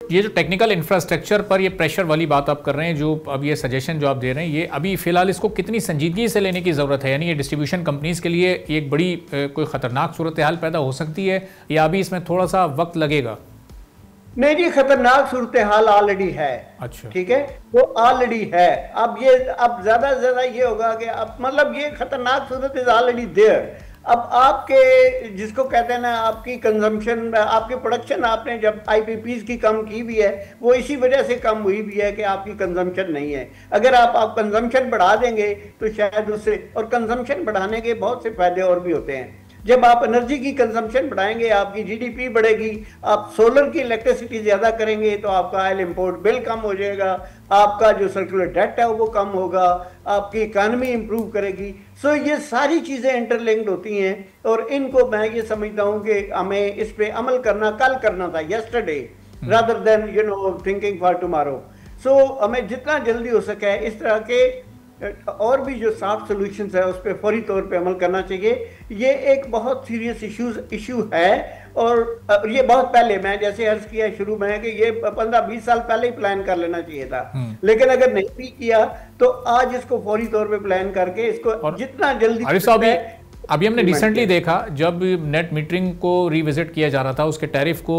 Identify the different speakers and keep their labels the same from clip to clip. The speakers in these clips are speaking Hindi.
Speaker 1: ये जो टेक्निकल इंफ्रास्ट्रक्चर पर ये प्रेशर वाली बात आप कर रहे हैं, जो अब ये सजेशन जो आप दे रहे हैं, ये अभी फिलहाल इसको कितनी संजीदगी से लेने की ज़रूरत है? यानी ये डिस्ट्रीब्यूशन कंपनीज के लिए एक बड़ी कोई ख़तरनाक सूरत हाल पैदा हो सकती है या अभी इसमें थोड़ा सा वक्त लगेगा?
Speaker 2: नहीं जी, खतरनाक सूरत हाल ऑलरेडी है।
Speaker 1: अच्छा,
Speaker 2: ठीक है, वो ऑलरेडी है। अब ज्यादा से ज्यादा ये होगा कि अब मतलब ये खतरनाक सूरत इज ऑलरेडी देयर। अब आपके जिसको कहते हैं ना, आपकी कंजम्पशन, आपकी प्रोडक्शन आपने जब आईपीपीज की कम की भी है, वो इसी वजह से कम हुई भी है कि आपकी कंजम्पशन नहीं है। अगर आप कंजम्पशन बढ़ा देंगे तो शायद उससे, और कंजम्पशन बढ़ाने के बहुत से फायदे और भी होते हैं। जब आप एनर्जी की कंजम्पशन बढ़ाएंगे, आपकी जीडीपी बढ़ेगी। आप सोलर की इलेक्ट्रिसिटी ज्यादा करेंगे तो आपका ऑयल इंपोर्ट बिल कम हो जाएगा, आपका जो सर्कुलर डेट है वो कम होगा, आपकी इकानमी इंप्रूव करेगी। सो ये सारी चीजें इंटरलिंक्ड होती हैं और इनको मैं ये समझता हूं कि हमें इस पे अमल करना कल करना था, yesterday, rather than thinking for tomorrow. So हमें जितना जल्दी हो सके इस तरह के और भी जो सॉफ्ट सॉल्यूशंस है उस पर फौरी तौर पे अमल करना चाहिए। ये एक बहुत सीरियस इशू है और ये बहुत पहले, मैं जैसे अर्ज किया शुरू में, कि ये 15-20 साल पहले ही प्लान कर लेना चाहिए था। लेकिन अगर नहीं भी किया तो आज इसको फौरी तौर पे प्लान करके इसको जितना जल्दी।
Speaker 1: अभी हमने रिसेंटली देखा जब नेट मीटरिंग को रिविजिट किया जा रहा था, उसके टैरिफ को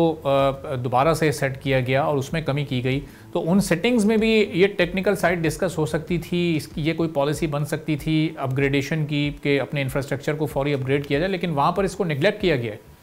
Speaker 1: दोबारा से सेट किया गया और उसमें कमी की गई, तो उन सेटिंग्स में भी ये टेक्निकल साइड डिस्कस हो सकती थी, इसकी ये कोई पॉलिसी बन सकती थी अपग्रेडेशन की, कि अपने इंफ्रास्ट्रक्चर को फौरी अपग्रेड किया जाए, लेकिन वहाँ पर इसको निगलेक्ट किया गया है।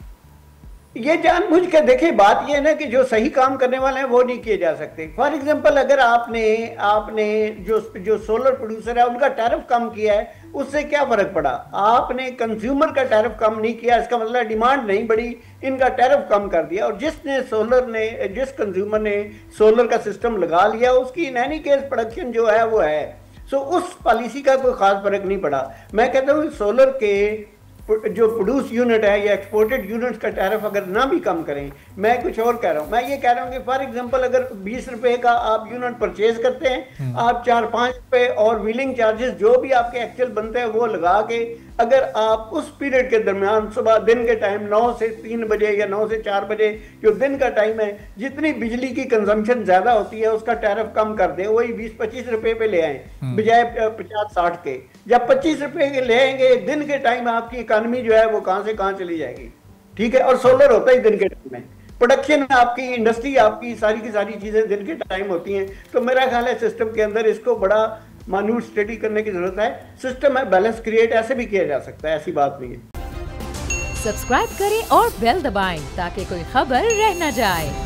Speaker 2: ये जानबूझ के देखिए, बात ये है ना कि जो सही काम करने वाले हैं वो नहीं किए जा सकते। फॉर एग्जांपल, अगर आपने जो सोलर प्रोड्यूसर है उनका टैरिफ कम किया है, उससे क्या फर्क पड़ा? आपने कंज्यूमर का टैरिफ कम नहीं किया, इसका मतलब डिमांड नहीं बढ़ी, इनका टैरिफ कम कर दिया। और जिस कंज्यूमर ने सोलर का सिस्टम लगा लिया, उसकी इन एनी केस प्रोडक्शन जो है वो है। सो उस पॉलिसी का कोई खास फर्क नहीं पड़ा। मैं कहता हूँ सोलर के जो प्रोड्यूस यूनिट है या एक्सपोर्टेड यूनिट्स का टैरिफ अगर ना भी कम करें, मैं कुछ और कह रहा हूं, मैं ये कह रहा हूं कि फॉर एग्जांपल अगर 20 रुपए का आप यूनिट परचेज करते हैं, आप 4-5 रुपए और व्हीलिंग चार्जेस जो भी आपके एक्चुअल बनते हैं वो लगा के, अगर आप उस पीरियड के दरमियान सुबह दिन के टाइम 9 से 3 बजे या 9 से 4 बजे जो दिन का टाइम है, जितनी बिजली की कंजम्पशन ज्यादा होती है उसका टैरिफ कम कर दे, वही 20-25 रुपए पे ले आए बजाय 50-60 के। जब 25 रुपए के ले आएंगे, दिन के टाइम आपकी इकानमी जो है वो कहां से कहां चली जाएगी। ठीक है, और सोलर होता है दिन के टाइम में, प्रोडक्शन आपकी, इंडस्ट्री आपकी, सारी की सारी चीजें दिन के टाइम होती हैं। तो मेरा ख्याल है सिस्टम के अंदर इसको बड़ा मान्यूट स्टडी करने की जरूरत है। सिस्टम है, बैलेंस क्रिएट ऐसे भी किया जा सकता है, ऐसी बात नहीं है।
Speaker 3: सब्सक्राइब करें और बेल दबाएं ताकि कोई खबर रह न जाए।